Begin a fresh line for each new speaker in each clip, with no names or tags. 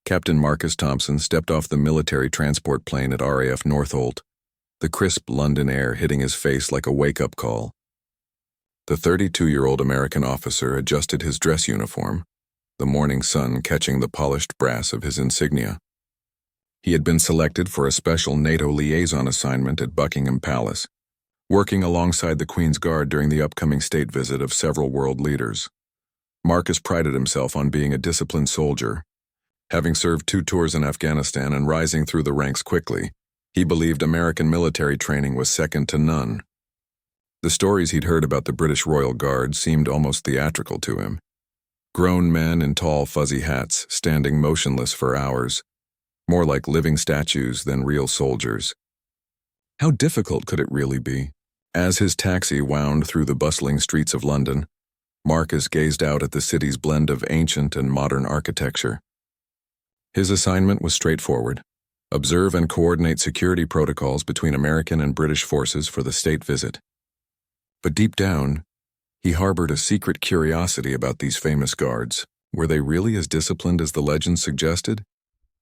Captain Marcus Thompson stepped off the military transport plane at RAF Northolt, the crisp London air hitting his face like a wake-up call. The 32-year-old American officer adjusted his dress uniform, the morning sun catching the polished brass of his insignia. He had been selected for a special NATO liaison assignment at Buckingham Palace, working alongside the Queen's Guard during the upcoming state visit of several world leaders. Marcus prided himself on being a disciplined soldier. Having served 2 tours in Afghanistan and rising through the ranks quickly, he believed American military training was second to none. The stories he'd heard about the British Royal Guard seemed almost theatrical to him. Grown men in tall, fuzzy hats, standing motionless for hours, more like living statues than real soldiers. How difficult could it really be? As his taxi wound through the bustling streets of London, Marcus gazed out at the city's blend of ancient and modern architecture. His assignment was straightforward: observe and coordinate security protocols between American and British forces for the state visit. But deep down, he harbored a secret curiosity about these famous guards. Were they really as disciplined as the legends suggested?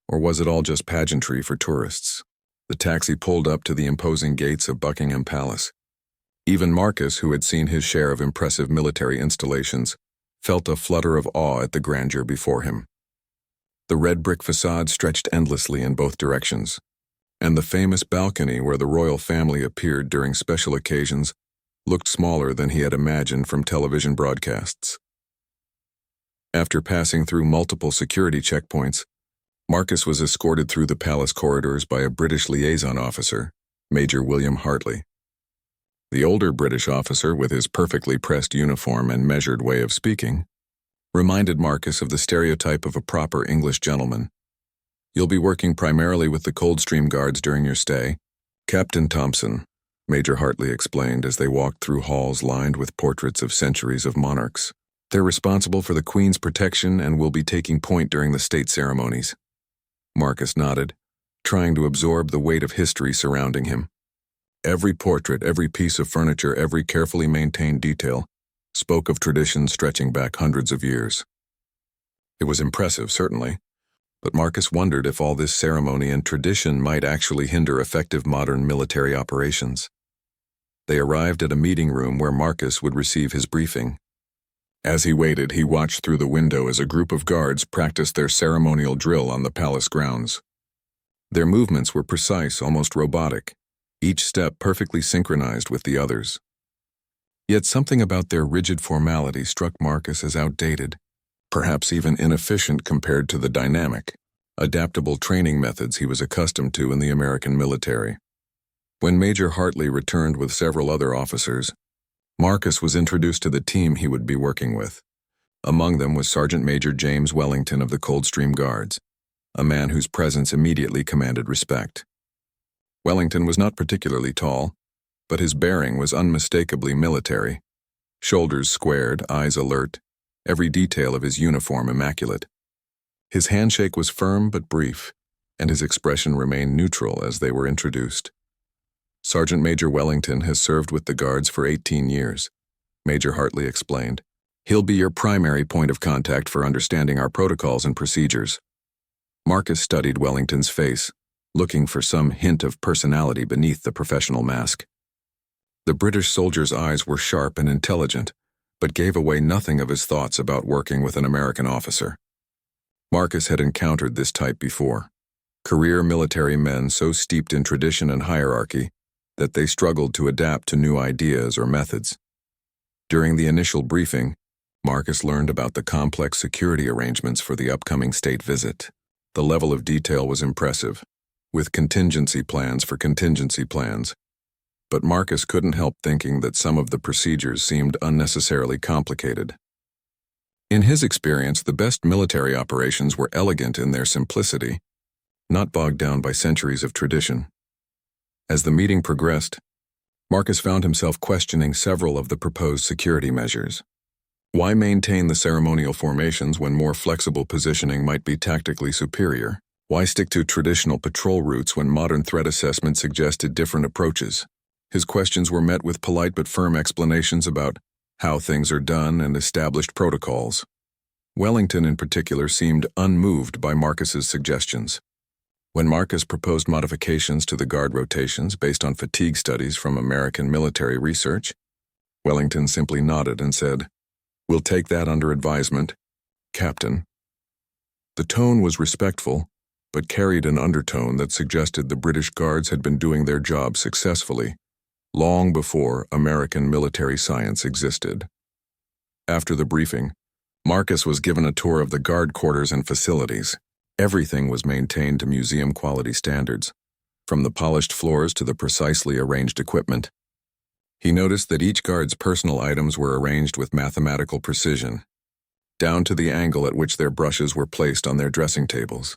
Or was it all just pageantry for tourists? The taxi pulled up to the imposing gates of Buckingham Palace. Even Marcus, who had seen his share of impressive military installations, felt a flutter of awe at the grandeur before him. The red brick facade stretched endlessly in both directions, and the famous balcony where the royal family appeared during special occasions looked smaller than he had imagined from television broadcasts. After passing through multiple security checkpoints, Marcus was escorted through the palace corridors by a British liaison officer, Major William Hartley. The older British officer, with his perfectly pressed uniform and measured way of speaking, reminded Marcus of the stereotype of a proper English gentleman. "You'll be working primarily with the Coldstream Guards during your stay, Captain Thompson," Major Hartley explained as they walked through halls lined with portraits of centuries of monarchs. "They're responsible for the Queen's protection and will be taking point during the state ceremonies." Marcus nodded, trying to absorb the weight of history surrounding him. Every portrait, every piece of furniture, every carefully maintained detail spoke of traditions stretching back hundreds of years. It was impressive, certainly, but Marcus wondered if all this ceremony and tradition might actually hinder effective modern military operations. They arrived at a meeting room where Marcus would receive his briefing. As he waited, he watched through the window as a group of guards practiced their ceremonial drill on the palace grounds. Their movements were precise, almost robotic, each step perfectly synchronized with the others. Yet something about their rigid formality struck Marcus as outdated, perhaps even inefficient compared to the dynamic, adaptable training methods he was accustomed to in the American military. When Major Hartley returned with several other officers, Marcus was introduced to the team he would be working with. Among them was Sergeant Major James Wellington of the Coldstream Guards, a man whose presence immediately commanded respect. Wellington was not particularly tall, but his bearing was unmistakably military. Shoulders squared, eyes alert, every detail of his uniform immaculate. His handshake was firm but brief, and his expression remained neutral as they were introduced. "Sergeant Major Wellington has served with the Guards for 18 years, Major Hartley explained. "He'll be your primary point of contact for understanding our protocols and procedures." Marcus studied Wellington's face, looking for some hint of personality beneath the professional mask. The British soldier's eyes were sharp and intelligent, but gave away nothing of his thoughts about working with an American officer. Marcus had encountered this type before: career military men so steeped in tradition and hierarchy that they struggled to adapt to new ideas or methods. During the initial briefing, Marcus learned about the complex security arrangements for the upcoming state visit. The level of detail was impressive, with contingency plans for contingency plans. But Marcus couldn't help thinking that some of the procedures seemed unnecessarily complicated. In his experience, the best military operations were elegant in their simplicity, not bogged down by centuries of tradition. As the meeting progressed, Marcus found himself questioning several of the proposed security measures. Why maintain the ceremonial formations when more flexible positioning might be tactically superior? Why stick to traditional patrol routes when modern threat assessment suggested different approaches? His questions were met with polite but firm explanations about how things are done and established protocols. Wellington in particular seemed unmoved by Marcus's suggestions. When Marcus proposed modifications to the guard rotations based on fatigue studies from American military research, Wellington simply nodded and said, "We'll take that under advisement, Captain." The tone was respectful, but carried an undertone that suggested the British Guards had been doing their job successfully, long before American military science existed. After the briefing, Marcus was given a tour of the guard quarters and facilities. Everything was maintained to museum-quality standards, from the polished floors to the precisely arranged equipment. He noticed that each guard's personal items were arranged with mathematical precision, down to the angle at which their brushes were placed on their dressing tables.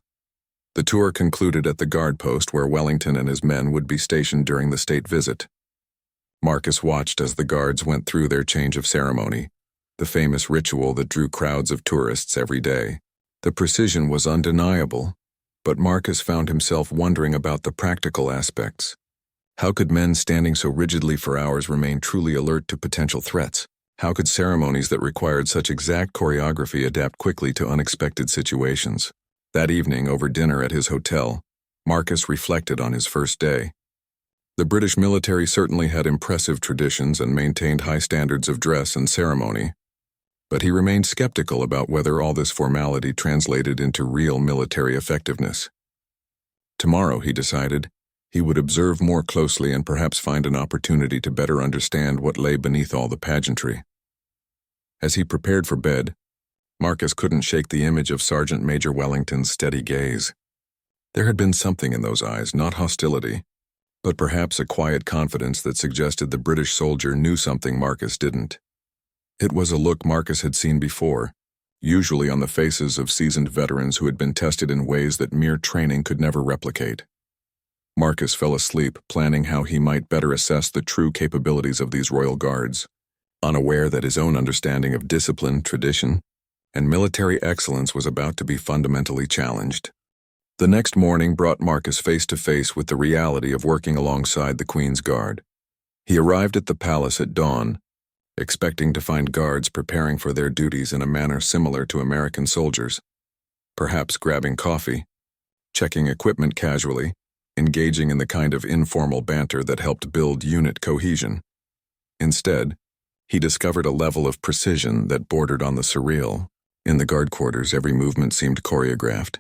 The tour concluded at the guard post where Wellington and his men would be stationed during the state visit. Marcus watched as the guards went through their change of ceremony, the famous ritual that drew crowds of tourists every day. The precision was undeniable, but Marcus found himself wondering about the practical aspects. How could men standing so rigidly for hours remain truly alert to potential threats? How could ceremonies that required such exact choreography adapt quickly to unexpected situations? That evening, over dinner at his hotel, Marcus reflected on his first day. The British military certainly had impressive traditions and maintained high standards of dress and ceremony, but he remained skeptical about whether all this formality translated into real military effectiveness. Tomorrow, he decided, he would observe more closely and perhaps find an opportunity to better understand what lay beneath all the pageantry. As he prepared for bed, Marcus couldn't shake the image of Sergeant Major Wellington's steady gaze. There had been something in those eyes, not hostility, but perhaps a quiet confidence that suggested the British soldier knew something Marcus didn't. It was a look Marcus had seen before, usually on the faces of seasoned veterans who had been tested in ways that mere training could never replicate. Marcus fell asleep, planning how he might better assess the true capabilities of these royal guards, unaware that his own understanding of discipline, tradition, and military excellence was about to be fundamentally challenged. The next morning brought Marcus face to face with the reality of working alongside the Queen's Guard. He arrived at the palace at dawn, expecting to find guards preparing for their duties in a manner similar to American soldiers, perhaps grabbing coffee, checking equipment casually, engaging in the kind of informal banter that helped build unit cohesion. Instead, he discovered a level of precision that bordered on the surreal. In the guard quarters, every movement seemed choreographed.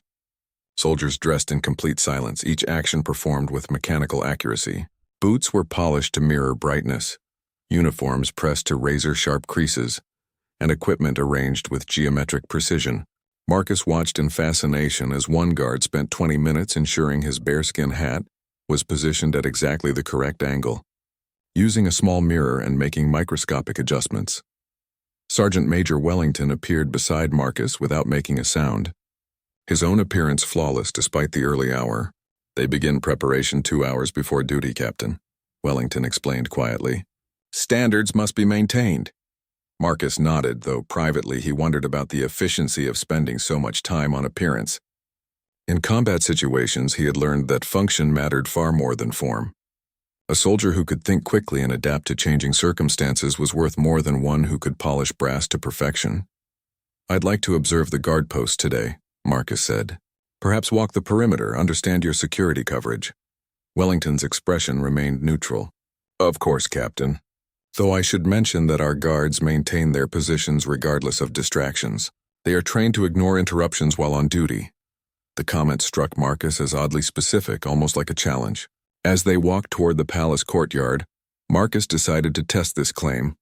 Soldiers dressed in complete silence, each action performed with mechanical accuracy. Boots were polished to mirror brightness, uniforms pressed to razor-sharp creases, and equipment arranged with geometric precision. Marcus watched in fascination as one guard spent 20 minutes ensuring his bearskin hat was positioned at exactly the correct angle, using a small mirror and making microscopic adjustments. Sergeant Major Wellington appeared beside Marcus without making a sound, his own appearance flawless despite the early hour. "They begin preparation 2 hours before duty, Captain," Wellington explained quietly. "Standards must be maintained." Marcus nodded, though privately he wondered about the efficiency of spending so much time on appearance. In combat situations, he had learned that function mattered far more than form. A soldier who could think quickly and adapt to changing circumstances was worth more than one who could polish brass to perfection. "I'd like to observe the guard post today," Marcus said. "Perhaps walk the perimeter, understand your security coverage." Wellington's expression remained neutral. "Of course, Captain. Though I should mention that our guards maintain their positions regardless of distractions. They are trained to ignore interruptions while on duty." The comment struck Marcus as oddly specific, almost like a challenge. As they walked toward the palace courtyard, Marcus decided to test this claim.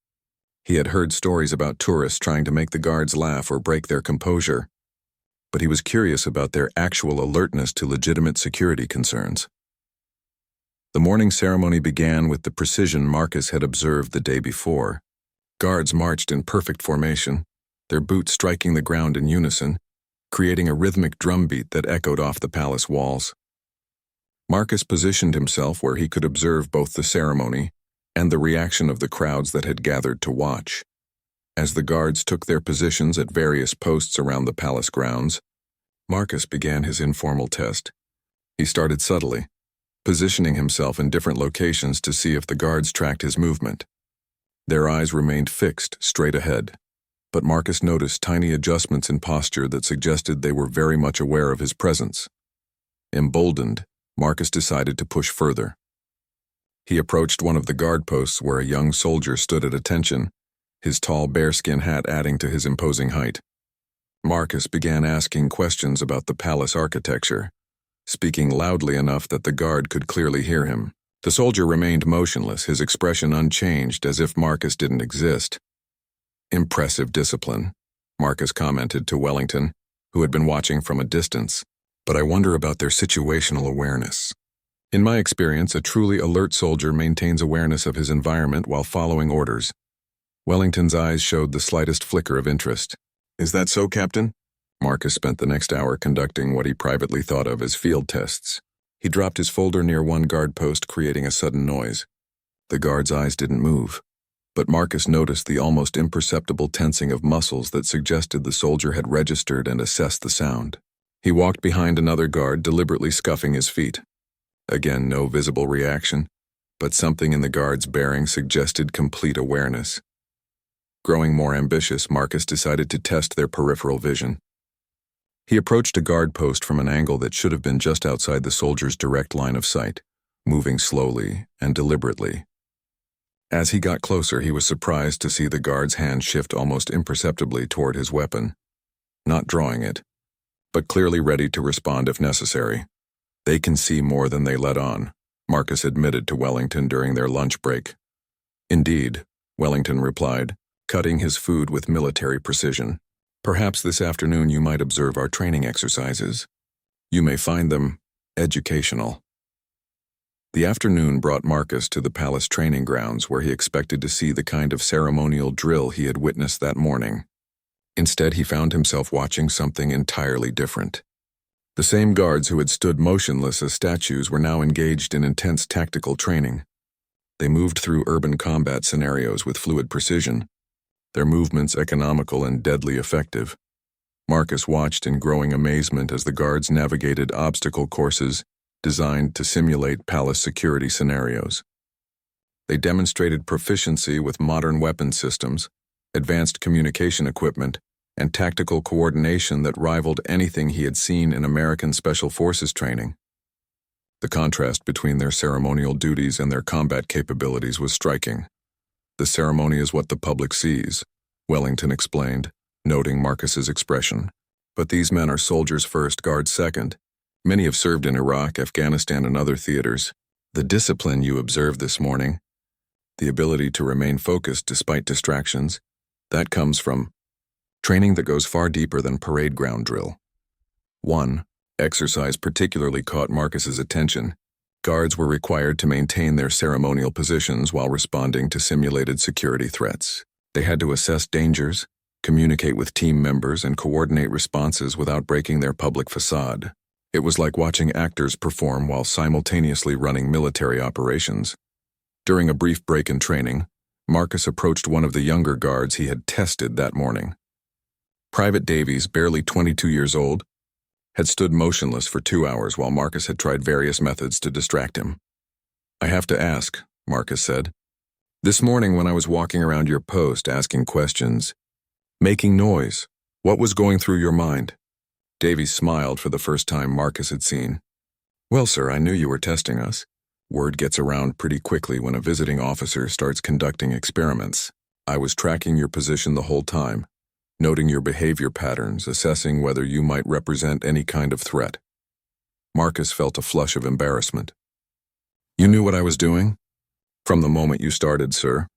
He had heard stories about tourists trying to make the guards laugh or break their composure, but he was curious about their actual alertness to legitimate security concerns. The morning ceremony began with the precision Marcus had observed the day before. Guards marched in perfect formation, their boots striking the ground in unison, creating a rhythmic drumbeat that echoed off the palace walls. Marcus positioned himself where he could observe both the ceremony and the reaction of the crowds that had gathered to watch. As the guards took their positions at various posts around the palace grounds, Marcus began his informal test. He started subtly, positioning himself in different locations to see if the guards tracked his movement. Their eyes remained fixed, straight ahead. but Marcus noticed tiny adjustments in posture that suggested they were very much aware of his presence. Emboldened, Marcus decided to push further. He approached one of the guard posts where a young soldier stood at attention, his tall bearskin hat adding to his imposing height. Marcus began asking questions about the palace architecture, speaking loudly enough that the guard could clearly hear him. The soldier remained motionless, his expression unchanged, as if Marcus didn't exist. "Impressive discipline," Marcus commented to Wellington, who had been watching from a distance. "But I wonder about their situational awareness. In my experience, a truly alert soldier maintains awareness of his environment while following orders." Wellington's eyes showed the slightest flicker of interest. "Is that so, Captain?" Marcus spent the next hour conducting what he privately thought of as field tests. He dropped his folder near one guard post, creating a sudden noise. The guard's eyes didn't move, but Marcus noticed the almost imperceptible tensing of muscles that suggested the soldier had registered and assessed the sound. He walked behind another guard, deliberately scuffing his feet. Again, no visible reaction, but something in the guard's bearing suggested complete awareness. Growing more ambitious, Marcus decided to test their peripheral vision. He approached a guard post from an angle that should have been just outside the soldier's direct line of sight, moving slowly and deliberately. As he got closer, he was surprised to see the guard's hand shift almost imperceptibly toward his weapon, not drawing it, but clearly ready to respond if necessary. "They can see more than they let on," Marcus admitted to Wellington during their lunch break. "Indeed," Wellington replied, cutting his food with military precision. "Perhaps this afternoon you might observe our training exercises. You may find them educational." The afternoon brought Marcus to the palace training grounds where he expected to see the kind of ceremonial drill he had witnessed that morning. Instead, he found himself watching something entirely different. The same guards who had stood motionless as statues were now engaged in intense tactical training. They moved through urban combat scenarios with fluid precision, their movements economical and deadly effective. Marcus watched in growing amazement as the guards navigated obstacle courses designed to simulate palace security scenarios. They demonstrated proficiency with modern weapon systems, advanced communication equipment, and tactical coordination that rivaled anything he had seen in American Special Forces training. The contrast between their ceremonial duties and their combat capabilities was striking. "The ceremony is what the public sees," Wellington explained, noting Marcus's expression. "But these men are soldiers first, guards second. Many have served in Iraq, Afghanistan, and other theaters. The discipline you observed this morning, the ability to remain focused despite distractions, that comes from training that goes far deeper than parade ground drill." One exercise particularly caught Marcus's attention. Guards were required to maintain their ceremonial positions while responding to simulated security threats. They had to assess dangers, communicate with team members, and coordinate responses without breaking their public facade. It was like watching actors perform while simultaneously running military operations. During a brief break in training, Marcus approached one of the younger guards he had tested that morning. Private Davies, barely 22 years old, had stood motionless for 2 hours while Marcus had tried various methods to distract him. "I have to ask," Marcus said. "This morning when I was walking around your post asking questions, making noise, what was going through your mind?" Davies smiled for the first time Marcus had seen. "Well, sir, I knew you were testing us. Word gets around pretty quickly when a visiting officer starts conducting experiments. I was tracking your position the whole time, noting your behavior patterns, assessing whether you might represent any kind of threat." Marcus felt a flush of embarrassment. "You knew what I was doing?" "From the moment you started, sir.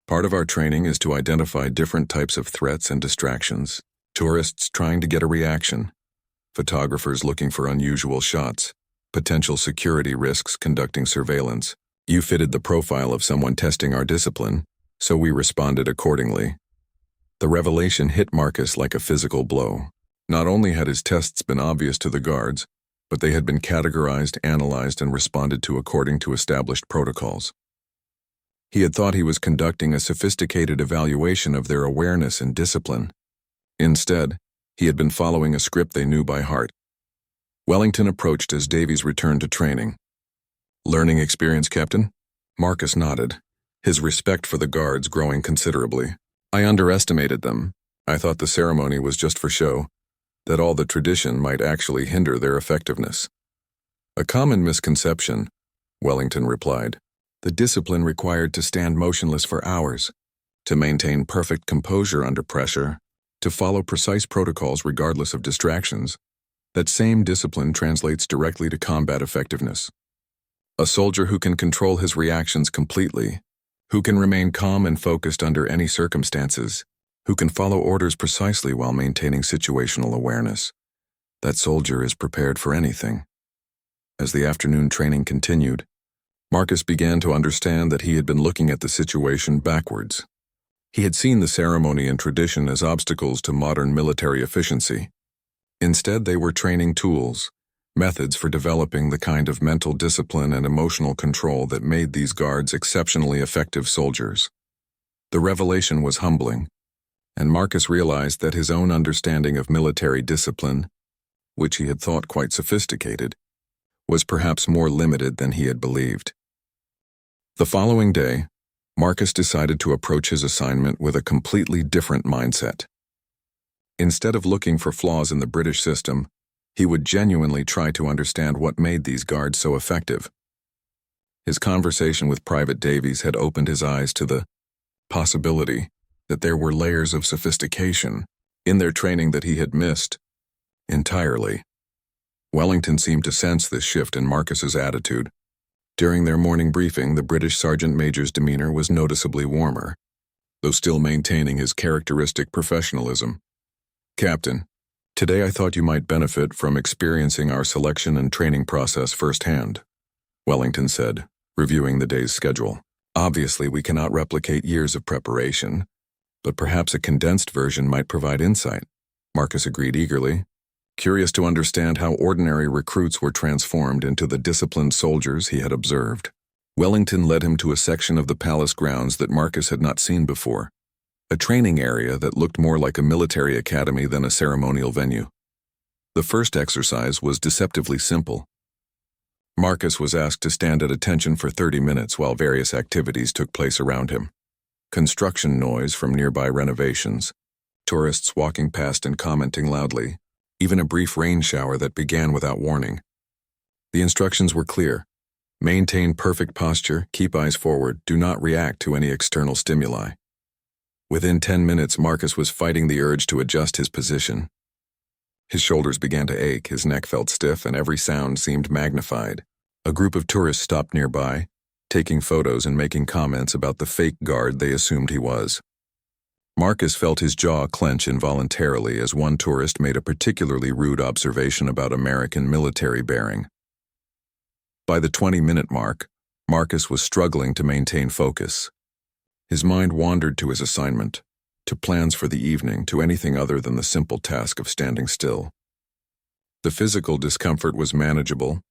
Part of our training is to identify different types of threats and distractions. Tourists trying to get a reaction, photographers looking for unusual shots, potential security risks conducting surveillance. You fitted the profile of someone testing our discipline, so we responded accordingly." The revelation hit Marcus like a physical blow. Not only had his tests been obvious to the guards, but they had been categorized, analyzed, and responded to according to established protocols. He had thought he was conducting a sophisticated evaluation of their awareness and discipline. Instead, he had been following a script they knew by heart. Wellington approached as Davies returned to training. "Learning experience, Captain?" Marcus nodded, his respect for the guards growing considerably. "I underestimated them. I thought the ceremony was just for show, that all the tradition might actually hinder their effectiveness. A common misconception, Wellington replied. The discipline required to stand motionless for hours, to maintain perfect composure under pressure, to follow precise protocols regardless of distractions, that same discipline translates directly to combat effectiveness. A soldier who can control his reactions completely, who can remain calm and focused under any circumstances, who can follow orders precisely while maintaining situational awareness. That soldier is prepared for anything. As the afternoon training continued, Marcus began to understand that he had been looking at the situation backwards. He had seen the ceremony and tradition as obstacles to modern military efficiency. Instead, they were training tools, methods for developing the kind of mental discipline and emotional control that made these guards exceptionally effective soldiers. The revelation was humbling, and Marcus realized that his own understanding of military discipline, which he had thought quite sophisticated, was perhaps more limited than he had believed. The following day, Marcus decided to approach his assignment with a completely different mindset. Instead of looking for flaws in the British system, he would genuinely try to understand what made these guards so effective. His conversation with Private Davies had opened his eyes to the possibility that there were layers of sophistication in their training that he had missed entirely. Wellington seemed to sense this shift in Marcus's attitude. During their morning briefing, the British Sergeant Major's demeanor was noticeably warmer, though still maintaining his characteristic professionalism. Captain, today I thought you might benefit from experiencing our selection and training process firsthand, Wellington said, reviewing the day's schedule. Obviously, we cannot replicate years of preparation, but perhaps a condensed version might provide insight. Marcus agreed eagerly, curious to understand how ordinary recruits were transformed into the disciplined soldiers he had observed. Wellington led him to a section of the palace grounds that Marcus had not seen before, a training area that looked more like a military academy than a ceremonial venue. The first exercise was deceptively simple. Marcus was asked to stand at attention for 30 minutes while various activities took place around him. Construction noise from nearby renovations, tourists walking past and commenting loudly, even a brief rain shower that began without warning. The instructions were clear. Maintain perfect posture, keep eyes forward, do not react to any external stimuli. Within 10 minutes, Marcus was fighting the urge to adjust his position. His shoulders began to ache, his neck felt stiff, and every sound seemed magnified. A group of tourists stopped nearby, taking photos and making comments about the fake guard they assumed he was. Marcus felt his jaw clench involuntarily as one tourist made a particularly rude observation about American military bearing. By the 20-minute mark, Marcus was struggling to maintain focus. His mind wandered to his assignment, to plans for the evening, to anything other than the simple task of standing still. The physical discomfort was manageable,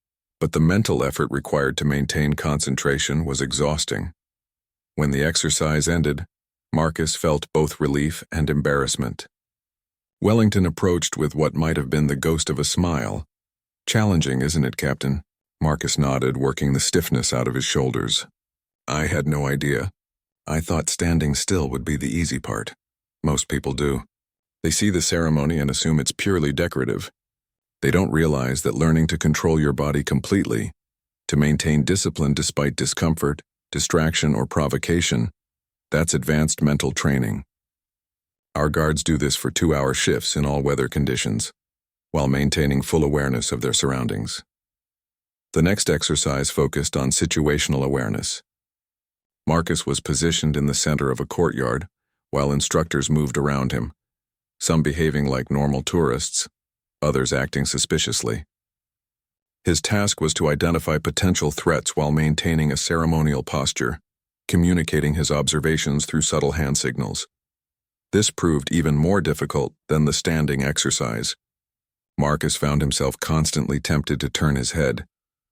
but the mental effort required to maintain concentration was exhausting. When the exercise ended, Marcus felt both relief and embarrassment. Wellington approached with what might have been the ghost of a smile. Challenging, isn't it, Captain? Marcus nodded, working the stiffness out of his shoulders. I had no idea. I thought standing still would be the easy part. Most people do. They see the ceremony and assume it's purely decorative. They don't realize that learning to control your body completely, to maintain discipline despite discomfort, distraction, or provocation, that's advanced mental training. Our guards do this for 2-hour shifts in all weather conditions, while maintaining full awareness of their surroundings. The next exercise focused on situational awareness. Marcus was positioned in the center of a courtyard, while instructors moved around him, some behaving like normal tourists, others acting suspiciously. His task was to identify potential threats while maintaining a ceremonial posture, communicating his observations through subtle hand signals. This proved even more difficult than the standing exercise. Marcus found himself constantly tempted to turn his head,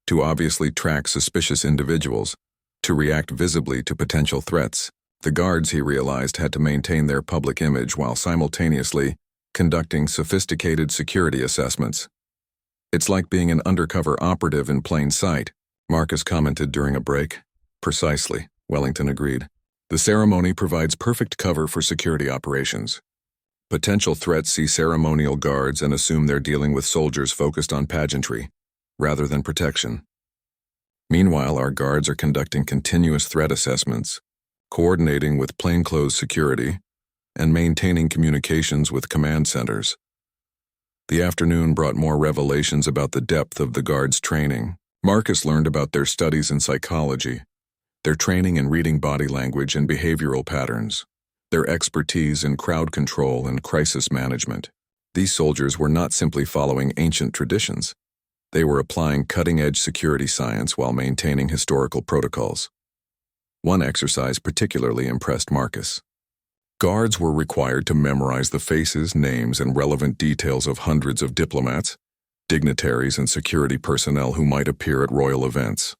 to obviously track suspicious individuals, to react visibly to potential threats. The guards, he realized, had to maintain their public image while simultaneously conducting sophisticated security assessments. It's like being an undercover operative in plain sight, Marcus commented during a break. Precisely, Wellington agreed. The ceremony provides perfect cover for security operations. Potential threats see ceremonial guards and assume they're dealing with soldiers focused on pageantry, rather than protection. Meanwhile, our guards are conducting continuous threat assessments, coordinating with plainclothes security, and maintaining communications with command centers. The afternoon brought more revelations about the depth of the guards' training. Marcus learned about their studies in psychology, their training in reading body language and behavioral patterns, their expertise in crowd control and crisis management. These soldiers were not simply following ancient traditions. They were applying cutting-edge security science while maintaining historical protocols. One exercise particularly impressed Marcus. Guards were required to memorize the faces, names, and relevant details of hundreds of diplomats, dignitaries, and security personnel who might appear at royal events.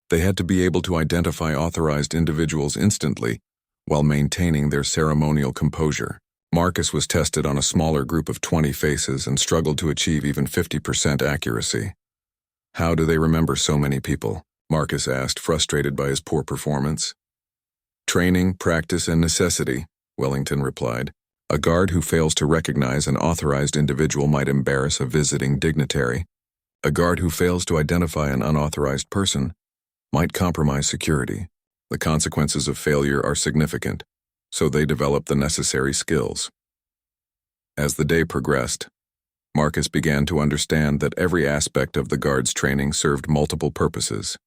They had to be able to identify authorized individuals instantly while maintaining their ceremonial composure. Marcus was tested on a smaller group of 20 faces and struggled to achieve even 50% accuracy. "How do they remember so many people?" Marcus asked, frustrated by his poor performance. "Training, practice, and necessity," Wellington replied. "A guard who fails to recognize an authorized individual might embarrass a visiting dignitary. A guard who fails to identify an unauthorized person might compromise security. The consequences of failure are significant, so they develop the necessary skills." As the day progressed, Marcus began to understand that every aspect of the guard's training served multiple purposes.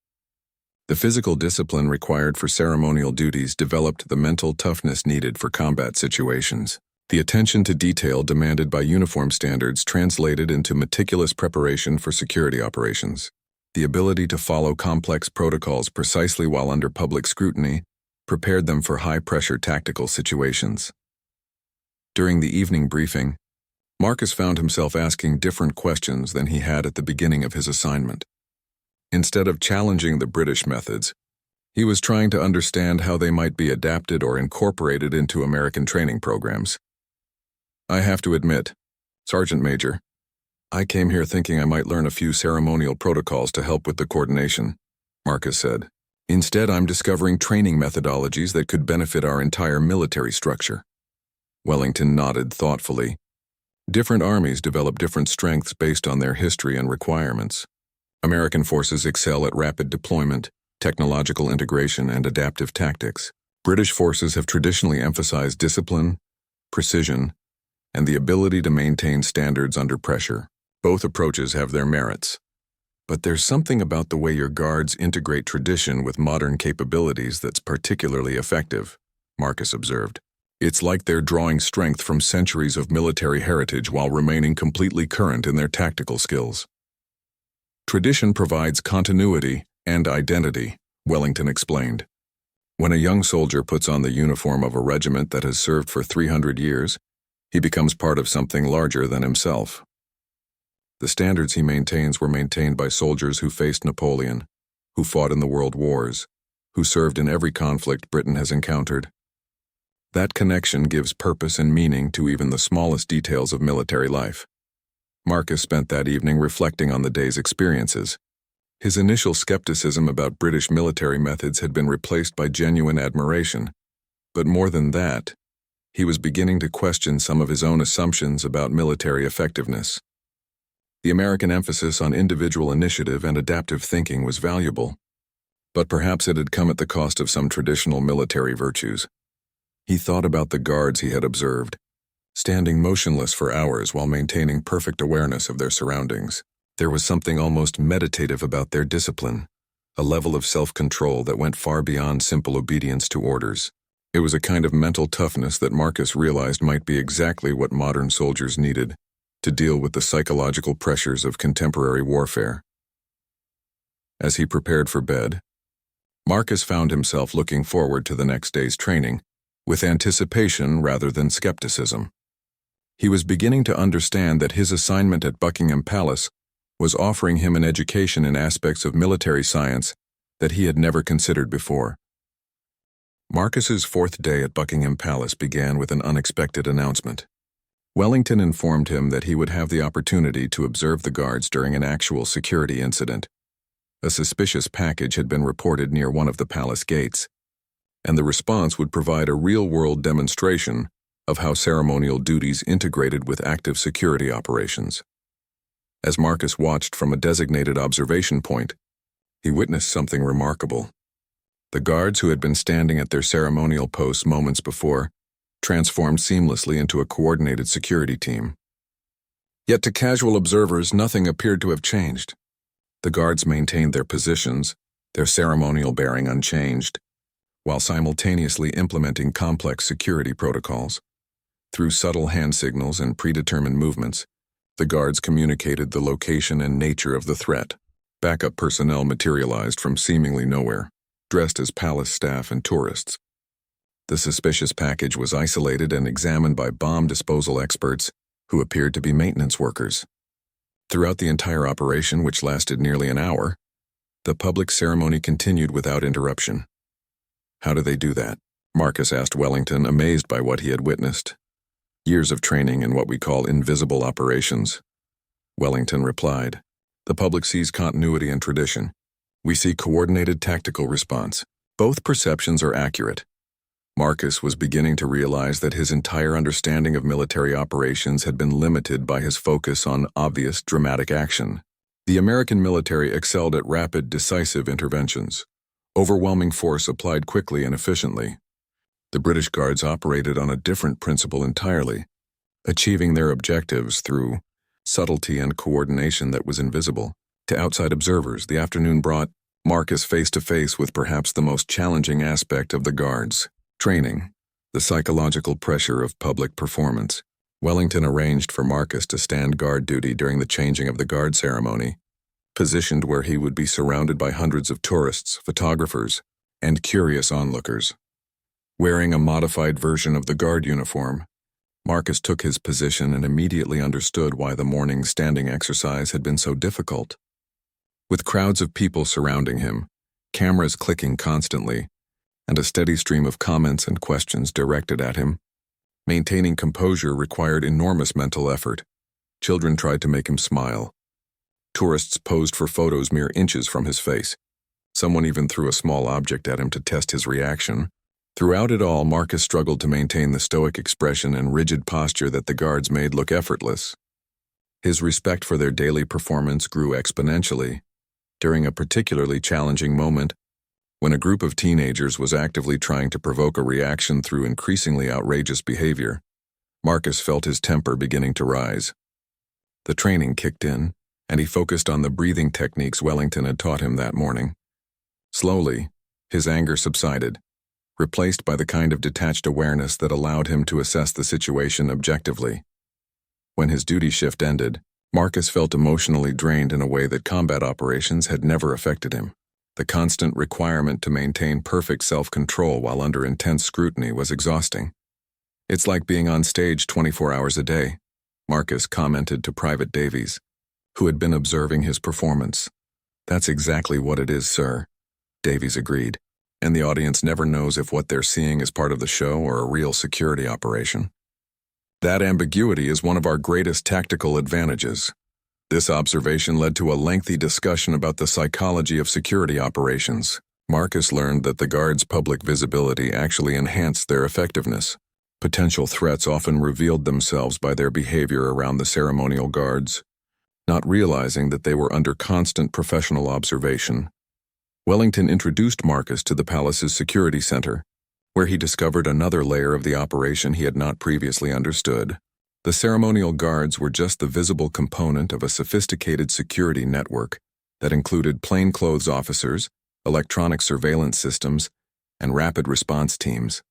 The physical discipline required for ceremonial duties developed the mental toughness needed for combat situations. The attention to detail demanded by uniform standards translated into meticulous preparation for security operations. The ability to follow complex protocols precisely while under public scrutiny prepared them for high-pressure tactical situations. During the evening briefing, Marcus found himself asking different questions than he had at the beginning of his assignment. Instead of challenging the British methods, he was trying to understand how they might be adapted or incorporated into American training programs. "I have to admit, Sergeant Major, I came here thinking I might learn a few ceremonial protocols to help with the coordination," Marcus said. "Instead, I'm discovering training methodologies that could benefit our entire military structure." Wellington nodded thoughtfully. Different armies develop different strengths based on their history and requirements. American forces excel at rapid deployment, technological integration, and adaptive tactics. British forces have traditionally emphasized discipline, precision, and the ability to maintain standards under pressure. Both approaches have their merits. But there's something about the way your guards integrate tradition with modern capabilities that's particularly effective, Marcus observed. "It's like they're drawing strength from centuries of military heritage while remaining completely current in their tactical skills." "Tradition provides continuity and identity," Wellington explained. "When a young soldier puts on the uniform of a regiment that has served for 300 years, he becomes part of something larger than himself." The standards he maintains were maintained by soldiers who faced Napoleon, who fought in the world wars, who served in every conflict Britain has encountered. That connection gives purpose and meaning to even the smallest details of military life. Marcus spent that evening reflecting on the day's experiences. His initial skepticism about British military methods had been replaced by genuine admiration. But more than that, he was beginning to question some of his own assumptions about military effectiveness. The American emphasis on individual initiative and adaptive thinking was valuable, but perhaps it had come at the cost of some traditional military virtues. He thought about the guards he had observed, standing motionless for hours while maintaining perfect awareness of their surroundings. There was something almost meditative about their discipline, a level of self-control that went far beyond simple obedience to orders. It was a kind of mental toughness that Marcus realized might be exactly what modern soldiers needed to deal with the psychological pressures of contemporary warfare. As he prepared for bed, Marcus found himself looking forward to the next day's training, with anticipation rather than skepticism. He was beginning to understand that his assignment at Buckingham Palace was offering him an education in aspects of military science that he had never considered before. Marcus's fourth day at Buckingham Palace began with an unexpected announcement. Wellington informed him that he would have the opportunity to observe the guards during an actual security incident. A suspicious package had been reported near one of the palace gates, and the response would provide a real-world demonstration of how ceremonial duties integrated with active security operations. As Marcus watched from a designated observation point, he witnessed something remarkable. The guards who had been standing at their ceremonial posts moments before transformed seamlessly into a coordinated security team. Yet to casual observers, nothing appeared to have changed. The guards maintained their positions, their ceremonial bearing unchanged, while simultaneously implementing complex security protocols. Through subtle hand signals and predetermined movements, the guards communicated the location and nature of the threat. Backup personnel materialized from seemingly nowhere, dressed as palace staff and tourists. The suspicious package was isolated and examined by bomb disposal experts who appeared to be maintenance workers. Throughout the entire operation, which lasted nearly an hour, the public ceremony continued without interruption. How do they do that? Marcus asked Wellington, amazed by what he had witnessed. Years of training in what we call invisible operations. Wellington replied, the public sees continuity and tradition. We see coordinated tactical response. Both perceptions are accurate. Marcus was beginning to realize that his entire understanding of military operations had been limited by his focus on obvious, dramatic action. The American military excelled at rapid, decisive interventions. Overwhelming force applied quickly and efficiently. The British Guards operated on a different principle entirely, achieving their objectives through subtlety and coordination that was invisible. To outside observers, the afternoon brought Marcus face to face with perhaps the most challenging aspect of the Guards. Training, the psychological pressure of public performance. Wellington arranged for Marcus to stand guard duty during the changing of the guard ceremony, positioned where he would be surrounded by hundreds of tourists, photographers, and curious onlookers. Wearing a modified version of the guard uniform, Marcus took his position and immediately understood why the morning's standing exercise had been so difficult. With crowds of people surrounding him, cameras clicking constantly, and a steady stream of comments and questions directed at him, maintaining composure required enormous mental effort. Children tried to make him smile. Tourists posed for photos mere inches from his face. Someone even threw a small object at him to test his reaction. Throughout it all, Marcus struggled to maintain the stoic expression and rigid posture that the guards made look effortless. His respect for their daily performance grew exponentially. During a particularly challenging moment, when a group of teenagers was actively trying to provoke a reaction through increasingly outrageous behavior, Marcus felt his temper beginning to rise. The training kicked in, and he focused on the breathing techniques Wellington had taught him that morning. Slowly, his anger subsided, replaced by the kind of detached awareness that allowed him to assess the situation objectively. When his duty shift ended, Marcus felt emotionally drained in a way that combat operations had never affected him. The constant requirement to maintain perfect self-control while under intense scrutiny was exhausting. It's like being on stage 24 hours a day, Marcus commented to Private Davies, who had been observing his performance. That's exactly what it is, sir, Davies agreed, and the audience never knows if what they're seeing is part of the show or a real security operation. That ambiguity is one of our greatest tactical advantages. This observation led to a lengthy discussion about the psychology of security operations. Marcus learned that the guards' public visibility actually enhanced their effectiveness. Potential threats often revealed themselves by their behavior around the ceremonial guards, not realizing that they were under constant professional observation. Wellington introduced Marcus to the palace's security center, where he discovered another layer of the operation he had not previously understood. The ceremonial guards were just the visible component of a sophisticated security network that included plainclothes officers, electronic surveillance systems, and rapid response teams.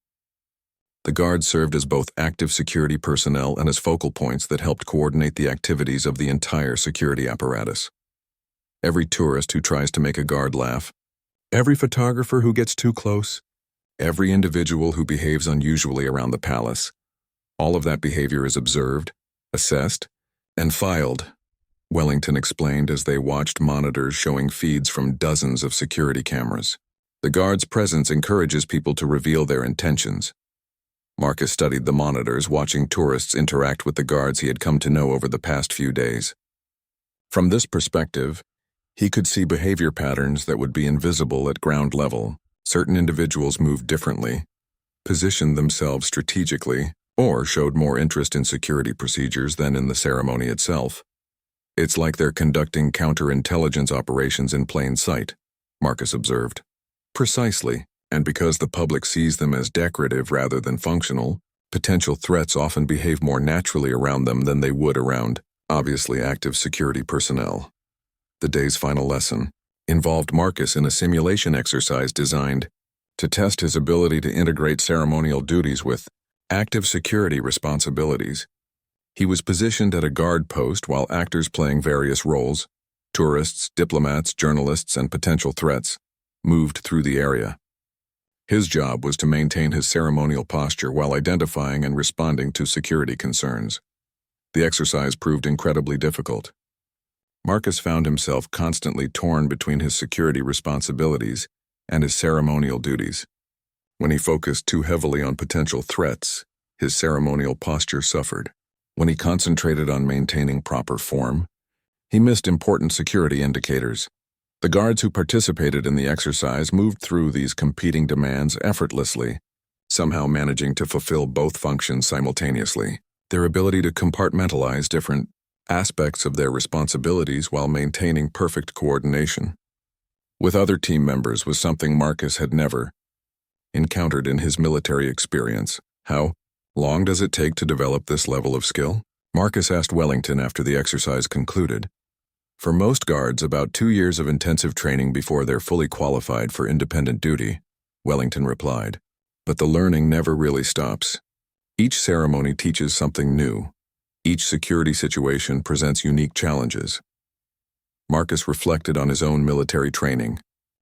The guards served as both active security personnel and as focal points that helped coordinate the activities of the entire security apparatus. Every tourist who tries to make a guard laugh, every photographer who gets too close, every individual who behaves unusually around the palace, all of that behavior is observed, assessed, and filed, Wellington explained as they watched monitors showing feeds from dozens of security cameras. The guards' presence encourages people to reveal their intentions. Marcus studied the monitors, watching tourists interact with the guards he had come to know over the past few days. From this perspective, he could see behavior patterns that would be invisible at ground level. Certain individuals moved differently, positioned themselves strategically, or showed more interest in security procedures than in the ceremony itself. It's like they're conducting counterintelligence operations in plain sight, Marcus observed. Precisely, and because the public sees them as decorative rather than functional, potential threats often behave more naturally around them than they would around, obviously active security personnel. The day's final lesson involved Marcus in a simulation exercise designed to test his ability to integrate ceremonial duties with active security responsibilities. He was positioned at a guard post while actors playing various roles, tourists, diplomats, journalists, and potential threats, moved through the area. His job was to maintain his ceremonial posture while identifying and responding to security concerns. The exercise proved incredibly difficult. Marcus found himself constantly torn between his security responsibilities and his ceremonial duties. When he focused too heavily on potential threats, his ceremonial posture suffered. When he concentrated on maintaining proper form, he missed important security indicators. The guards who participated in the exercise moved through these competing demands effortlessly, somehow managing to fulfill both functions simultaneously. Their ability to compartmentalize different aspects of their responsibilities while maintaining perfect coordination with other team members was something Marcus had never encountered in his military experience. How long does it take to develop this level of skill? Marcus asked Wellington after the exercise concluded. For most guards, about 2 years of intensive training before they're fully qualified for independent duty, Wellington replied. But the learning never really stops. Each ceremony teaches something new. Each security situation presents unique challenges. Marcus reflected on his own military training,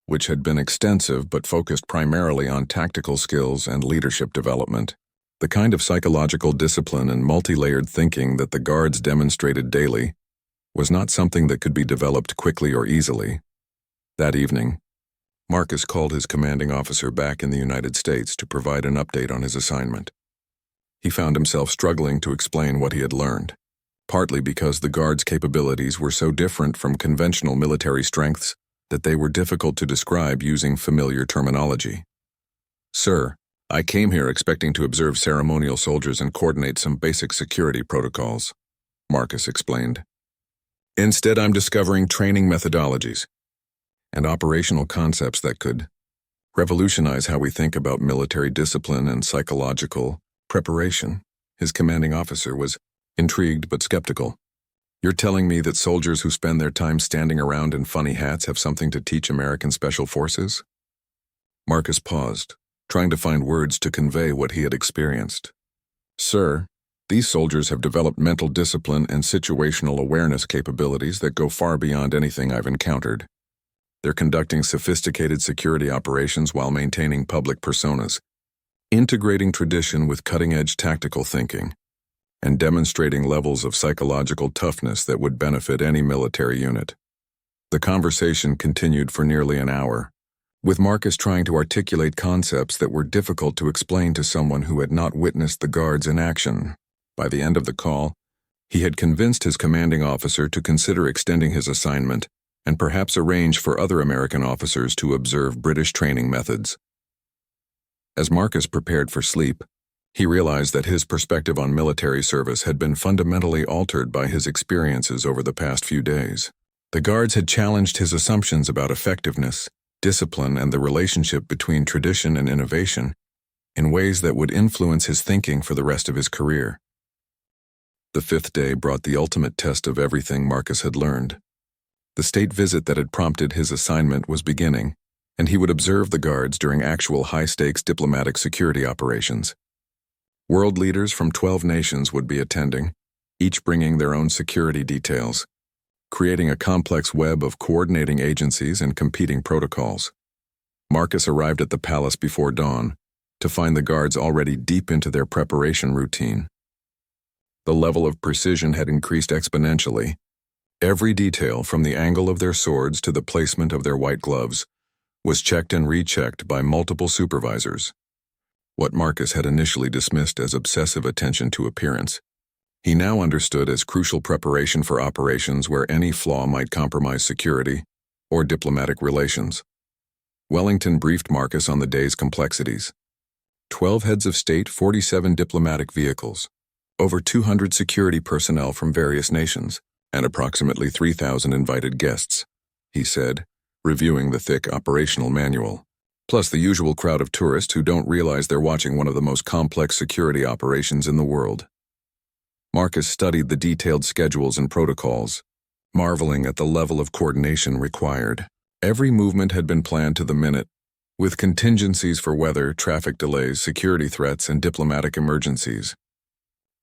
which had been extensive but focused primarily on tactical skills and leadership development. The kind of psychological discipline and multi-layered thinking that the guards demonstrated daily was not something that could be developed quickly or easily. That evening, Marcus called his commanding officer back in the United States to provide an update on his assignment. He found himself struggling to explain what he had learned, partly because the guards' capabilities were so different from conventional military strengths that they were difficult to describe using familiar terminology. "Sir, I came here expecting to observe ceremonial soldiers and coordinate some basic security protocols," Marcus explained. "Instead, I'm discovering training methodologies and operational concepts that could revolutionize how we think about military discipline and psychological preparation." His commanding officer was intrigued but skeptical. "You're telling me that soldiers who spend their time standing around in funny hats have something to teach American Special Forces?" Marcus paused, trying to find words to convey what he had experienced. "Sir, these soldiers have developed mental discipline and situational awareness capabilities that go far beyond anything I've encountered. They're conducting sophisticated security operations while maintaining public personas, integrating tradition with cutting-edge tactical thinking, and demonstrating levels of psychological toughness that would benefit any military unit." The conversation continued for nearly an hour, with Marcus trying to articulate concepts that were difficult to explain to someone who had not witnessed the guards in action. By the end of the call, he had convinced his commanding officer to consider extending his assignment and perhaps arrange for other American officers to observe British training methods. As Marcus prepared for sleep, he realized that his perspective on military service had been fundamentally altered by his experiences over the past few days. The guards had challenged his assumptions about effectiveness, discipline, and the relationship between tradition and innovation in ways that would influence his thinking for the rest of his career. The 5th day brought the ultimate test of everything Marcus had learned. The state visit that had prompted his assignment was beginning, and he would observe the guards during actual high-stakes diplomatic security operations. World leaders from 12 nations would be attending, each bringing their own security details, creating a complex web of coordinating agencies and competing protocols. Marcus arrived at the palace before dawn to find the guards already deep into their preparation routine. The level of precision had increased exponentially. Every detail, from the angle of their swords to the placement of their white gloves, was checked and rechecked by multiple supervisors. What Marcus had initially dismissed as obsessive attention to appearance, he now understood as crucial preparation for operations where any flaw might compromise security or diplomatic relations. Wellington briefed Marcus on the day's complexities. 12 heads of state, 47 diplomatic vehicles, over 200 security personnel from various nations, and approximately 3,000 invited guests, he said, reviewing the thick operational manual. Plus the usual crowd of tourists who don't realize they're watching one of the most complex security operations in the world. Marcus studied the detailed schedules and protocols, marveling at the level of coordination required. Every movement had been planned to the minute, with contingencies for weather, traffic delays, security threats, and diplomatic emergencies.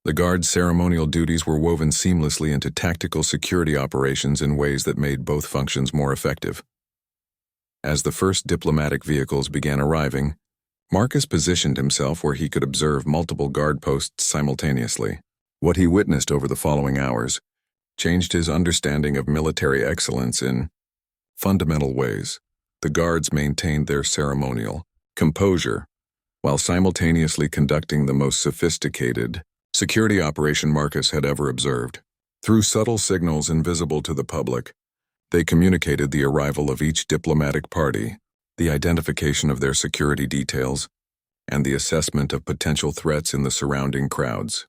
The guards' ceremonial duties were woven seamlessly into tactical security operations in ways that made both functions more effective. As the first diplomatic vehicles began arriving, Marcus positioned himself where he could observe multiple guard posts simultaneously. What he witnessed over the following hours changed his understanding of military excellence in fundamental ways. The guards maintained their ceremonial composure while simultaneously conducting the most sophisticated security operation Marcus had ever observed. Through subtle signals invisible to the public, they communicated the arrival of each diplomatic party, the identification of their security details, and the assessment of potential threats in the surrounding crowds.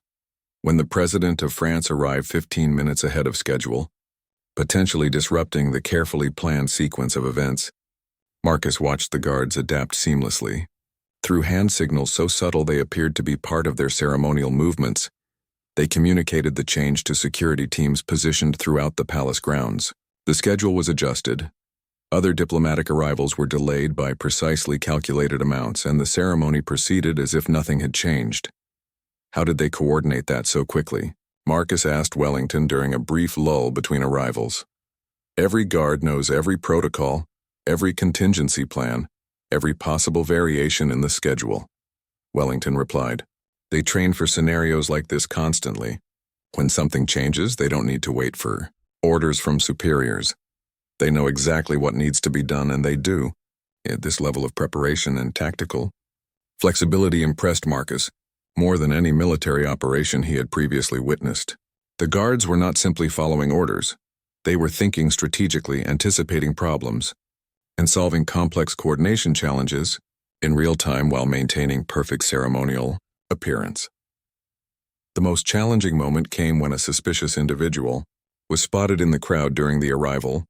When the President of France arrived 15 minutes ahead of schedule, potentially disrupting the carefully planned sequence of events, Marcus watched the guards adapt seamlessly. Through hand signals so subtle they appeared to be part of their ceremonial movements, they communicated the change to security teams positioned throughout the palace grounds. The schedule was adjusted. Other diplomatic arrivals were delayed by precisely calculated amounts, and the ceremony proceeded as if nothing had changed. How did they coordinate that so quickly? Marcus asked Wellington during a brief lull between arrivals. Every guard knows every protocol, every contingency plan, every possible variation in the schedule, Wellington replied. They train for scenarios like this constantly. When something changes, they don't need to wait for orders from superiors. They know exactly what needs to be done, and they do. This level of preparation and tactical flexibility impressed Marcus more than any military operation he had previously witnessed. The guards were not simply following orders. They were thinking strategically, anticipating problems, and solving complex coordination challenges in real time while maintaining perfect ceremonial appearance. The most challenging moment came when a suspicious individual was spotted in the crowd during the arrival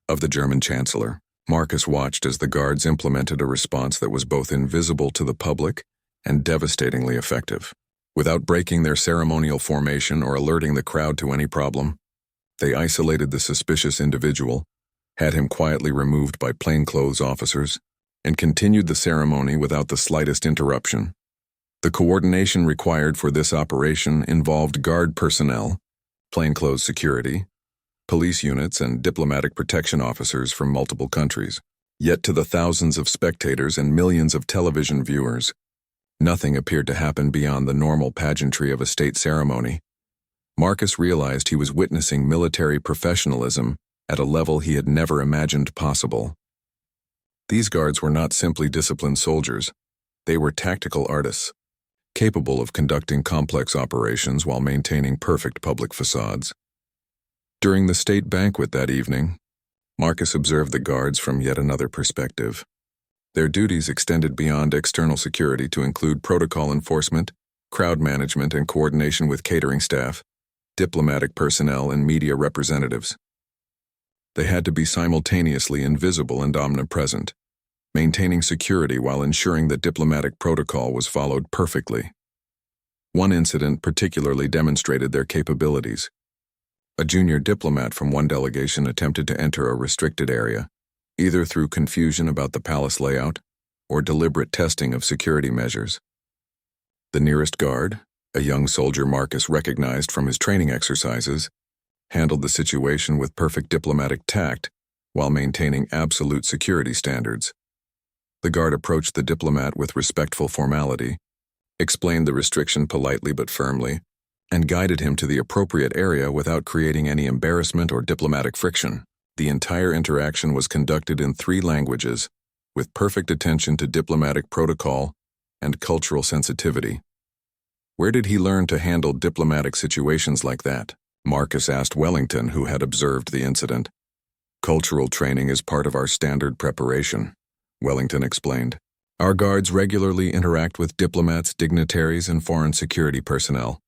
of the German Chancellor. Marcus watched as the guards implemented a response that was both invisible to the public and devastatingly effective. Without breaking their ceremonial formation or alerting the crowd to any problem, they isolated the suspicious individual, had him quietly removed by plainclothes officers, and continued the ceremony without the slightest interruption. The coordination required for this operation involved guard personnel, plainclothes security, police units, and diplomatic protection officers from multiple countries. Yet to the thousands of spectators and millions of television viewers, nothing appeared to happen beyond the normal pageantry of a state ceremony. Marcus realized he was witnessing military professionalism at a level he had never imagined possible. These guards were not simply disciplined soldiers. They were tactical artists, capable of conducting complex operations while maintaining perfect public facades. During the state banquet that evening, Marcus observed the guards from yet another perspective. Their duties extended beyond external security to include protocol enforcement, crowd management, and coordination with catering staff, diplomatic personnel, and media representatives. They had to be simultaneously invisible and omnipresent, maintaining security while ensuring that diplomatic protocol was followed perfectly. One incident particularly demonstrated their capabilities. A junior diplomat from one delegation attempted to enter a restricted area, either through confusion about the palace layout or deliberate testing of security measures. The nearest guard, a young soldier Marcus recognized from his training exercises, handled the situation with perfect diplomatic tact while maintaining absolute security standards. The guard approached the diplomat with respectful formality, explained the restriction politely but firmly, and guided him to the appropriate area without creating any embarrassment or diplomatic friction. The entire interaction was conducted in 3 languages, with perfect attention to diplomatic protocol and cultural sensitivity. Where did he learn to handle diplomatic situations like that? Marcus asked Wellington, who had observed the incident. Cultural training is part of our standard preparation, Wellington explained. Our guards regularly interact with diplomats, dignitaries, and foreign security personnel.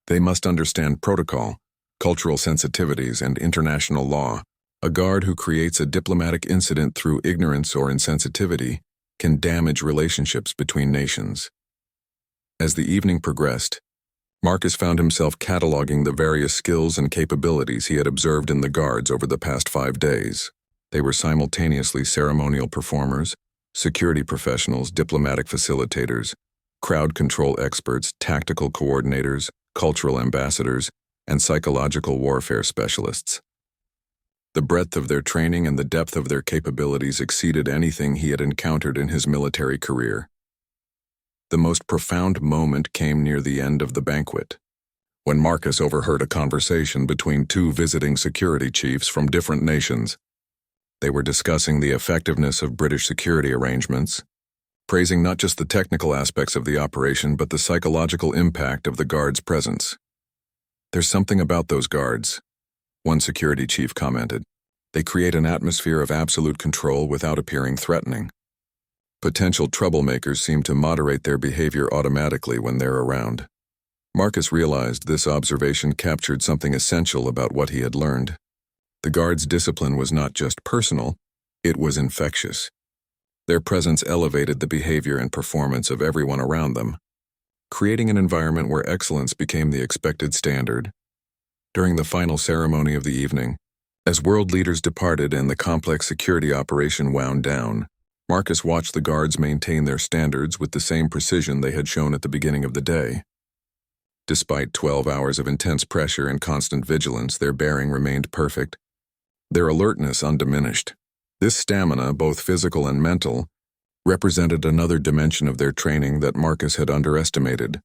They must understand protocol, cultural sensitivities, and international law. A guard who creates a diplomatic incident through ignorance or insensitivity can damage relationships between nations. As the evening progressed, Marcus found himself cataloging the various skills and capabilities he had observed in the guards over the past 5 days. They were simultaneously ceremonial performers, security professionals, diplomatic facilitators, crowd control experts, tactical coordinators, cultural ambassadors, and psychological warfare specialists. The breadth of their training and the depth of their capabilities exceeded anything he had encountered in his military career. The most profound moment came near the end of the banquet, when Marcus overheard a conversation between 2 visiting security chiefs from different nations. They were discussing the effectiveness of British security arrangements, praising not just the technical aspects of the operation but the psychological impact of the guards' presence. "There's something about those guards," one security chief commented. "They create an atmosphere of absolute control without appearing threatening. Potential troublemakers seem to moderate their behavior automatically when they're around." Marcus realized this observation captured something essential about what he had learned. The guards' discipline was not just personal, it was infectious. Their presence elevated the behavior and performance of everyone around them, creating an environment where excellence became the expected standard. During the final ceremony of the evening, as world leaders departed and the complex security operation wound down, Marcus watched the guards maintain their standards with the same precision they had shown at the beginning of the day. Despite 12 hours of intense pressure and constant vigilance, their bearing remained perfect, their alertness undiminished. This stamina, both physical and mental, represented another dimension of their training that Marcus had underestimated.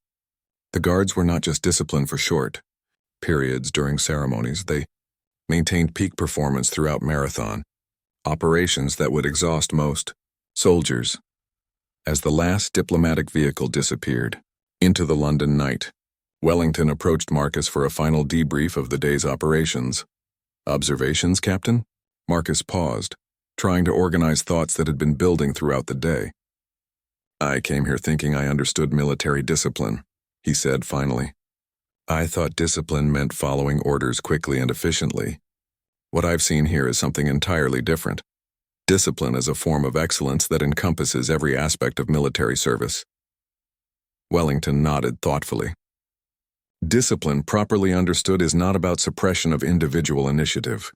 The guards were not just disciplined for short periods during ceremonies, they maintained peak performance throughout marathon operations that would exhaust most soldiers. As the last diplomatic vehicle disappeared into the London night, Wellington approached Marcus for a final debrief of the day's operations. "Observations, Captain?" Marcus paused, trying to organize thoughts that had been building throughout the day. "I came here thinking I understood military discipline," he said finally. "I thought discipline meant following orders quickly and efficiently. What I've seen here is something entirely different. Discipline is a form of excellence that encompasses every aspect of military service." Wellington nodded thoughtfully. "Discipline, properly understood, is not about suppression of individual initiative.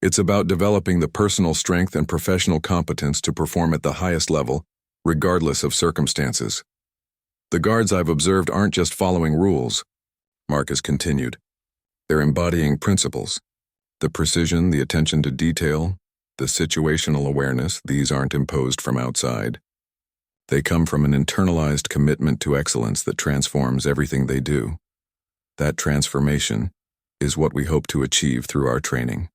It's about developing the personal strength and professional competence to perform at the highest level, regardless of circumstances. The guards I've observed aren't just following rules," Marcus continued. "They're embodying principles. The precision, the attention to detail, the situational awareness, these aren't imposed from outside. They come from an internalized commitment to excellence that transforms everything they do. That transformation is what we hope to achieve through our training,"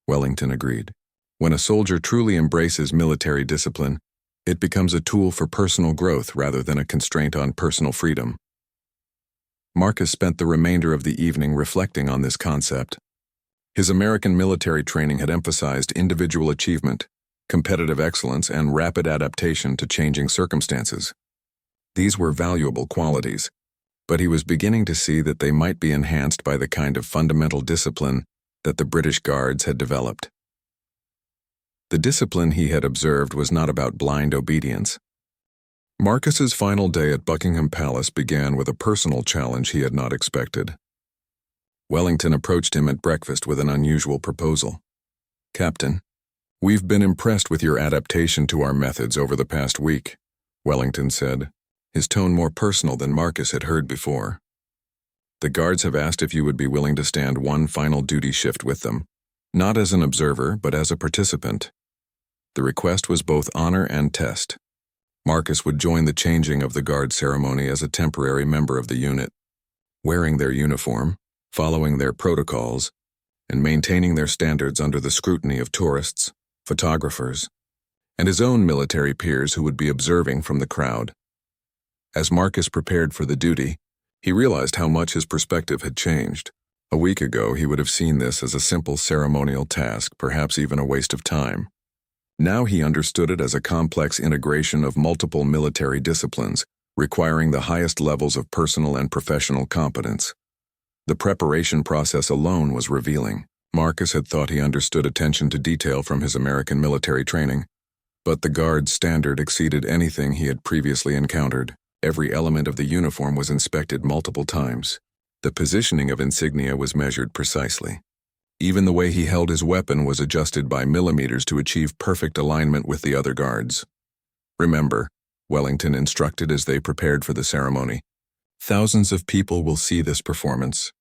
Wellington agreed. "When a soldier truly embraces military discipline, it becomes a tool for personal growth rather than a constraint on personal freedom." Marcus spent the remainder of the evening reflecting on this concept. His American military training had emphasized individual achievement, competitive excellence, and rapid adaptation to changing circumstances. These were valuable qualities, but he was beginning to see that they might be enhanced by the kind of fundamental discipline that the British Guards had developed. The discipline he had observed was not about blind obedience. Marcus's final day at Buckingham Palace began with a personal challenge he had not expected. Wellington approached him at breakfast with an unusual proposal. "Captain, we've been impressed with your adaptation to our methods over the past week," Wellington said, his tone more personal than Marcus had heard before. "The guards have asked if you would be willing to stand one final duty shift with them, not as an observer but as a participant." The request was both honor and test. Marcus would join the changing of the guard ceremony as a temporary member of the unit, wearing their uniform, following their protocols, and maintaining their standards under the scrutiny of tourists, photographers, and his own military peers who would be observing from the crowd. As Marcus prepared for the duty, he realized how much his perspective had changed. A week ago, he would have seen this as a simple ceremonial task, perhaps even a waste of time. Now he understood it as a complex integration of multiple military disciplines, requiring the highest levels of personal and professional competence. The preparation process alone was revealing. Marcus had thought he understood attention to detail from his American military training, but the Guard's standard exceeded anything he had previously encountered. Every element of the uniform was inspected multiple times. The positioning of insignia was measured precisely. Even the way he held his weapon was adjusted by millimeters to achieve perfect alignment with the other guards. Remember, Wellington instructed as they prepared for the ceremony, thousands of people will see this performance.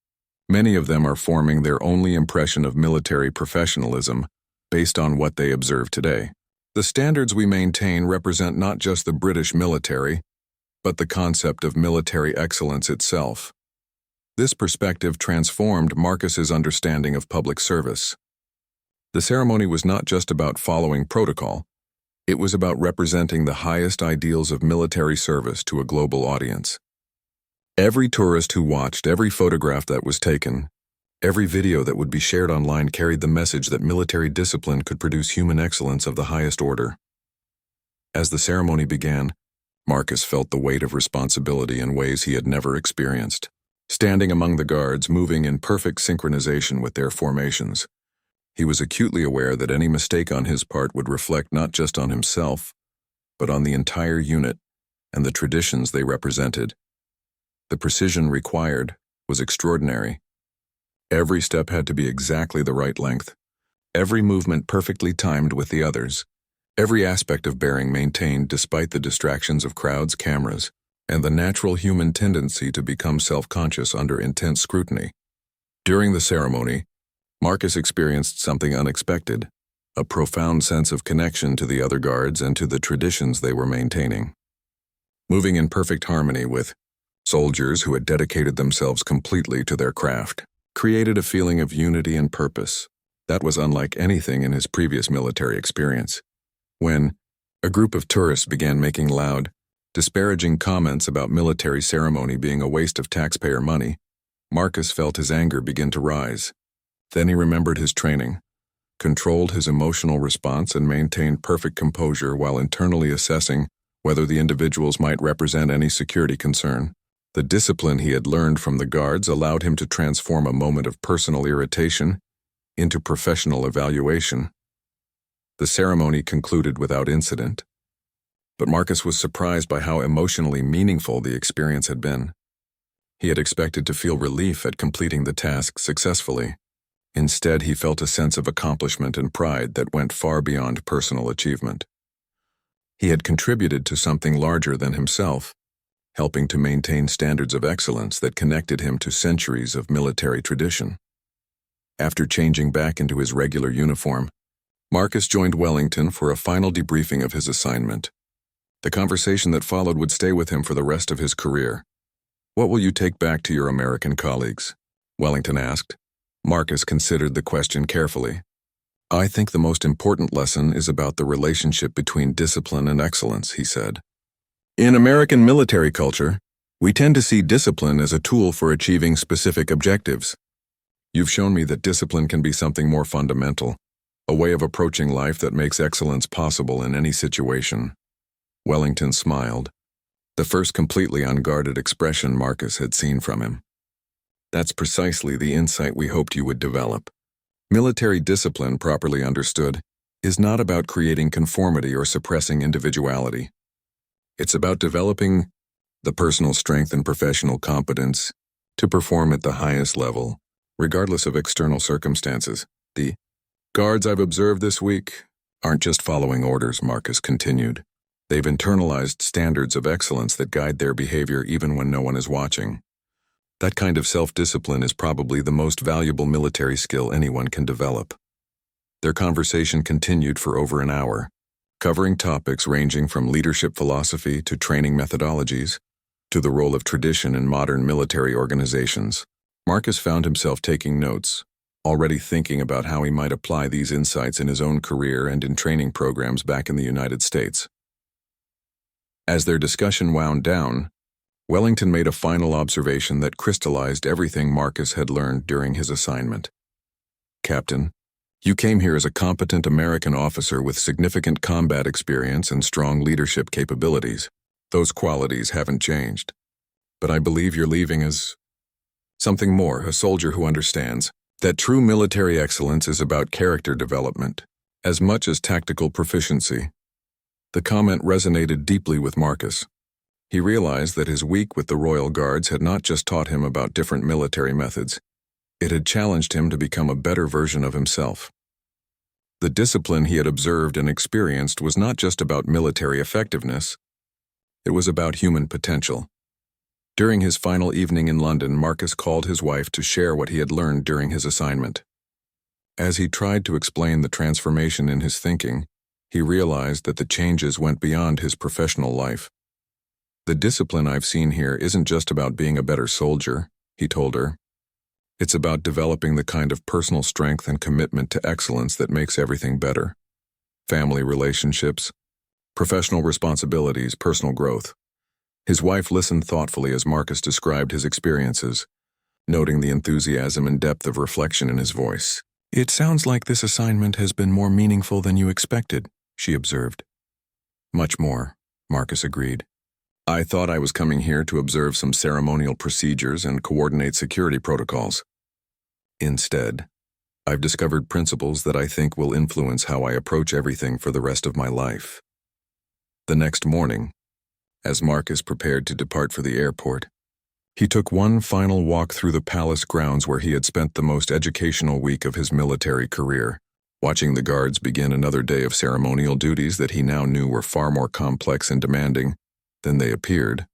Many of them are forming their only impression of military professionalism based on what they observe today. The standards we maintain represent not just the British military, but the concept of military excellence itself. This perspective transformed Marcus's understanding of public service. The ceremony was not just about following protocol, it was about representing the highest ideals of military service to a global audience. Every tourist who watched, every photograph that was taken, every video that would be shared online carried the message that military discipline could produce human excellence of the highest order. As the ceremony began, Marcus felt the weight of responsibility in ways he had never experienced. Standing among the guards, moving in perfect synchronization with their formations, he was acutely aware that any mistake on his part would reflect not just on himself, but on the entire unit and the traditions they represented. The precision required was extraordinary. Every step had to be exactly the right length, every movement perfectly timed with the others, every aspect of bearing maintained despite the distractions of crowds, cameras, and the natural human tendency to become self-conscious under intense scrutiny. During the ceremony, Marcus experienced something unexpected, a profound sense of connection to the other guards and to the traditions they were maintaining. Moving in perfect harmony with soldiers who had dedicated themselves completely to their craft, created a feeling of unity and purpose that was unlike anything in his previous military experience. When a group of tourists began making loud, disparaging comments about military ceremony being a waste of taxpayer money, Marcus felt his anger begin to rise. Then he remembered his training, controlled his emotional response, and maintained perfect composure while internally assessing whether the individuals might represent any security concern. The discipline he had learned from the guards allowed him to transform a moment of personal irritation into professional evaluation. The ceremony concluded without incident, but Marcus was surprised by how emotionally meaningful the experience had been. He had expected to feel relief at completing the task successfully. Instead, he felt a sense of accomplishment and pride that went far beyond personal achievement. He had contributed to something larger than himself, helping to maintain standards of excellence that connected him to centuries of military tradition. After changing back into his regular uniform, Marcus joined Wellington for a final debriefing of his assignment. The conversation that followed would stay with him for the rest of his career. "What will you take back to your American colleagues?" Wellington asked. Marcus considered the question carefully. "I think the most important lesson is about the relationship between discipline and excellence," he said. "In American military culture, we tend to see discipline as a tool for achieving specific objectives. You've shown me that discipline can be something more fundamental, a way of approaching life that makes excellence possible in any situation." Wellington smiled, the first completely unguarded expression Marcus had seen from him. "That's precisely the insight we hoped you would develop. Military discipline, properly understood, is not about creating conformity or suppressing individuality. It's about developing the personal strength and professional competence to perform at the highest level, regardless of external circumstances. The guards I've observed this week aren't just following orders," Marcus continued. "They've internalized standards of excellence that guide their behavior even when no one is watching. That kind of self-discipline is probably the most valuable military skill anyone can develop." Their conversation continued for over an hour, covering topics ranging from leadership philosophy to training methodologies, to the role of tradition in modern military organizations. Marcus found himself taking notes, already thinking about how he might apply these insights in his own career and in training programs back in the United States. As their discussion wound down, Wellington made a final observation that crystallized everything Marcus had learned during his assignment. "Captain, You came here as a competent American officer with significant combat experience and strong leadership capabilities. Those qualities haven't changed. But I believe you're leaving as something more, a soldier who understands that true military excellence is about character development, as much as tactical proficiency. The comment resonated deeply with Marcus. He realized that his week with the Royal Guards had not just taught him about different military methods. It had challenged him to become a better version of himself. The discipline he had observed and experienced was not just about military effectiveness. It was about human potential. During his final evening in London, Marcus called his wife to share what he had learned during his assignment. As he tried to explain the transformation in his thinking, he realized that the changes went beyond his professional life. The discipline I've seen here isn't just about being a better soldier, he told her. It's about developing the kind of personal strength and commitment to excellence that makes everything better. Family relationships, professional responsibilities, personal growth. His wife listened thoughtfully as Marcus described his experiences, noting the enthusiasm and depth of reflection in his voice. "It sounds like this assignment has been more meaningful than you expected," she observed. "Much more," Marcus agreed. "I thought I was coming here to observe some ceremonial procedures and coordinate security protocols. Instead, I've discovered principles that I think will influence how I approach everything for the rest of my life." The next morning, as Marcus prepared to depart for the airport, he took one final walk through the palace grounds where he had spent the most educational week of his military career, watching the guards begin another day of ceremonial duties that he now knew were far more complex and demanding than they appeared.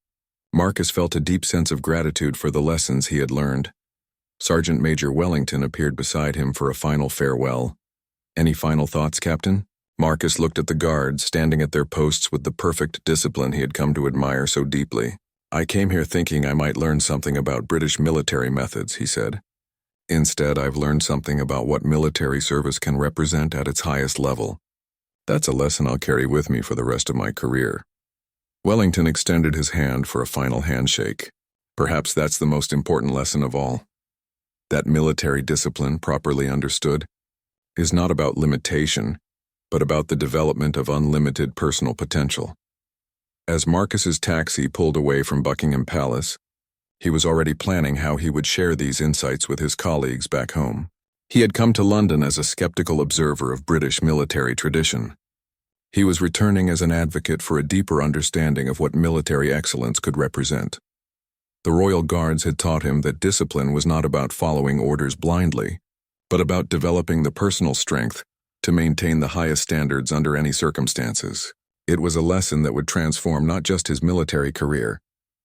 Marcus felt a deep sense of gratitude for the lessons he had learned. Sergeant Major Wellington appeared beside him for a final farewell. "Any final thoughts, Captain?" Marcus looked at the guards standing at their posts with the perfect discipline he had come to admire so deeply. "I came here thinking I might learn something about British military methods," he said. "Instead, I've learned something about what military service can represent at its highest level. That's a lesson I'll carry with me for the rest of my career." Wellington extended his hand for a final handshake. Perhaps that's the most important lesson of all. That military discipline, properly understood, is not about limitation, but about the development of unlimited personal potential. As Marcus's taxi pulled away from Buckingham Palace, he was already planning how he would share these insights with his colleagues back home. He had come to London as a skeptical observer of British military tradition. He was returning as an advocate for a deeper understanding of what military excellence could represent. The Royal Guards had taught him that discipline was not about following orders blindly, but about developing the personal strength to maintain the highest standards under any circumstances. It was a lesson that would transform not just his military career,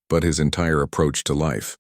but his entire approach to life.